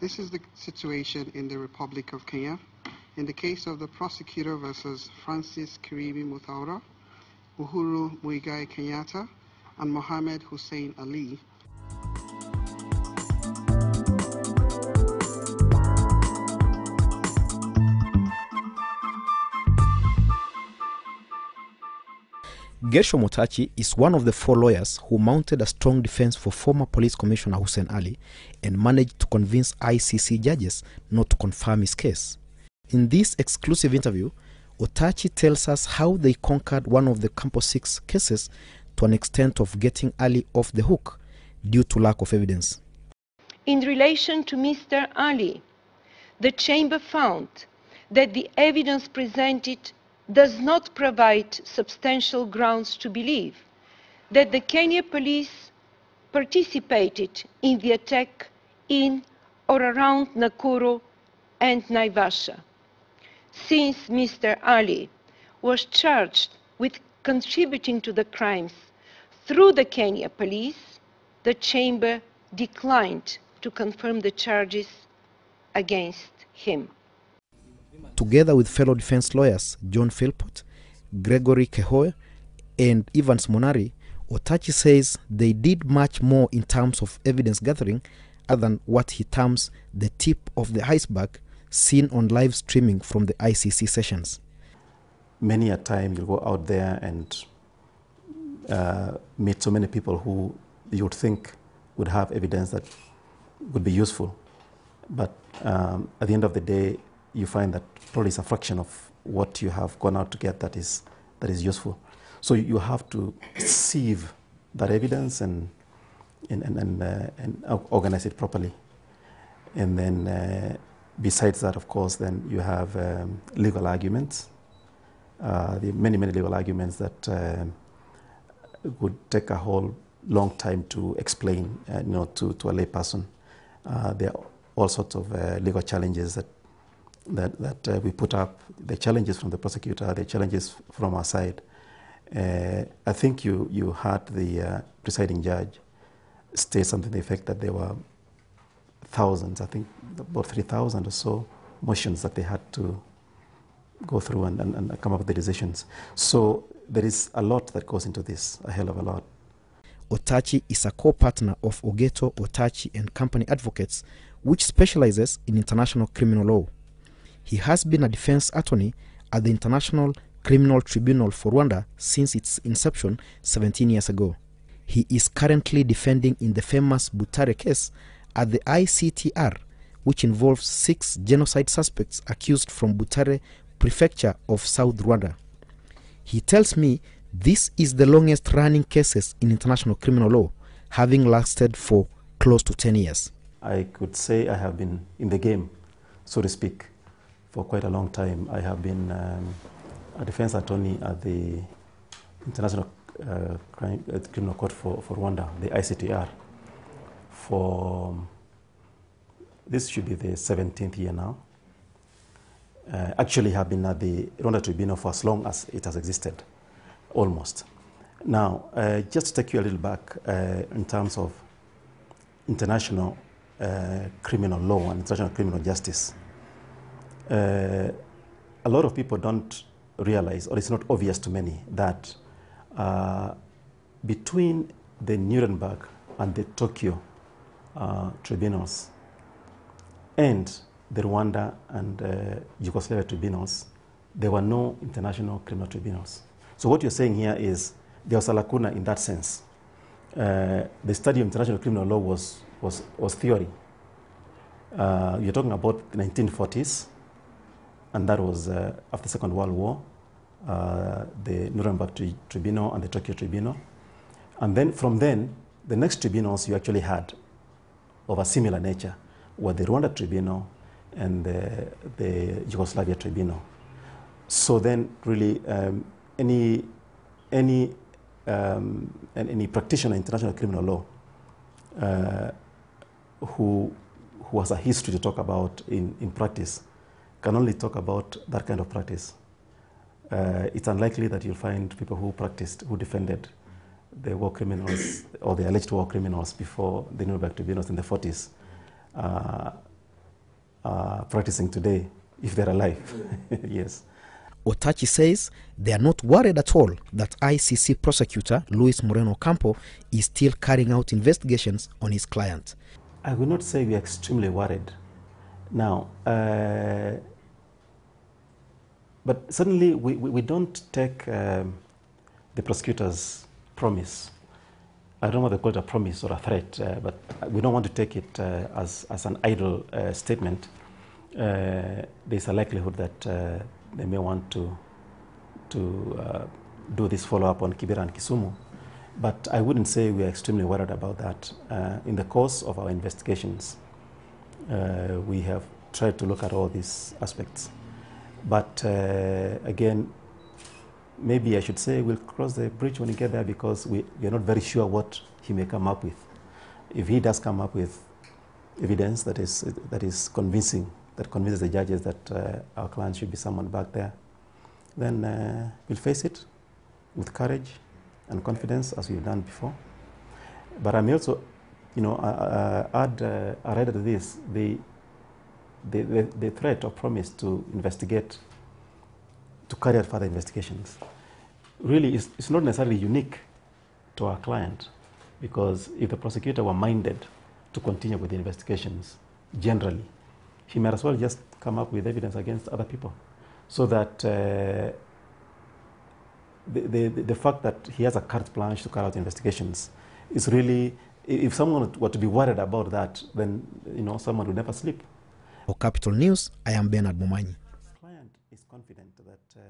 This is the situation in the Republic of Kenya. In the case of the prosecutor versus Francis Kirimi Muthaura, Uhuru Muigai Kenyatta, and Mohammed Hussein Ali, Gershom Otachi is one of the 4 lawyers who mounted a strong defense for former police commissioner Hussein Ali and managed to convince ICC judges not to confirm his case. In this exclusive interview, Otachi tells us how they conquered one of the Campus 6 cases to an extent of getting Ali off the hook due to lack of evidence. In relation to Mr. Ali, the Chamber found that the evidence presented does not provide substantial grounds to believe that the Kenya police participated in the attack in or around Nakuru and Naivasha. Since Mr. Ali was charged with contributing to the crimes through the Kenya police, the Chamber declined to confirm the charges against him. Together with fellow defense lawyers John Philpott, Gregory Kehoe, and Evans Monari, Otachi says they did much more in terms of evidence gathering other than what he terms the tip of the iceberg seen on live streaming from the ICC sessions. Many a time you go out there and meet so many people who you would think would have evidence that would be useful. But at the end of the day, you find that probably it's a fraction of what you have gone out to get that is useful. So you have to sieve that evidence and organize it properly. And then besides that, of course, then you have legal arguments. The many legal arguments that would take a whole long time to explain, to a lay person. There are all sorts of legal challenges that we put up, the challenges from the prosecutor, the challenges from our side. I think you heard the presiding judge state something to the effect that there were thousands, I think about 3,000 or so motions that they had to go through and come up with the decisions. So there is a lot that goes into this, a hell of a lot. Otachi is a co-partner of Ogeto, Otachi and Company Advocates, which specializes in international criminal law. He has been a defense attorney at the International Criminal Tribunal for Rwanda since its inception 17 years ago. He is currently defending in the famous Butare case at the ICTR, which involves 6 genocide suspects accused from Butare Prefecture of South Rwanda. He tells me this is the longest running cases in international criminal law, having lasted for close to 10 years. I could say I have been in the game, so to speak, for quite a long time. I have been a defense attorney at the International Criminal Court for Rwanda, the ICTR, for this should be the 17th year now. Actually have been at the Rwanda Tribunal for as long as it has existed, almost. Now, just to take you a little back in terms of international criminal law and international criminal justice. A lot of people don't realize, or it's not obvious to many, that between the Nuremberg and the Tokyo tribunals and the Rwanda and Yugoslavia tribunals, there were no international criminal tribunals. So what you're saying here is there was a lacuna in that sense. The study of international criminal law was theory. You're talking about the 1940s, and that was after the Second World War, the Nuremberg Tribunal and the Tokyo Tribunal. And then from then, the next tribunals you actually had of a similar nature were the Rwanda Tribunal and the Yugoslavia Tribunal. So then really any practitioner in international criminal law who has a history to talk about in practice can only talk about that kind of practice. It's unlikely that you'll find people who defended the war criminals or the alleged war criminals before the Nuremberg tribunals in the 40s. practicing today if they're alive. Yes. Otachi says they are not worried at all that ICC prosecutor Luis Moreno Campo is still carrying out investigations on his client. I would not say we are extremely worried now, but certainly we don't take the prosecutor's promise. I don't want to call it a promise or a threat, but we don't want to take it as an idle statement. There's a likelihood that they may want to do this follow-up on Kibera and Kisumu, but I wouldn't say we are extremely worried about that. In the course of our investigations, we have tried to look at all these aspects. But again, maybe I should say we'll cross the bridge when we get there, because we are not very sure what he may come up with. If he does come up with evidence that is convincing, that convinces the judges that our client should be summoned back there, then we'll face it with courage and confidence as we've done before. But I may also, add to this the threat or promise to investigate, to carry out further investigations. Really, it's not necessarily unique to our client, because if the prosecutor were minded to continue with the investigations generally, he might as well just come up with evidence against other people, so that the fact that he has a carte blanche to carry out investigations is really, if someone were to be worried about that, then someone would never sleep. For Capital News, I am Bernard Momanyi. The client is confident that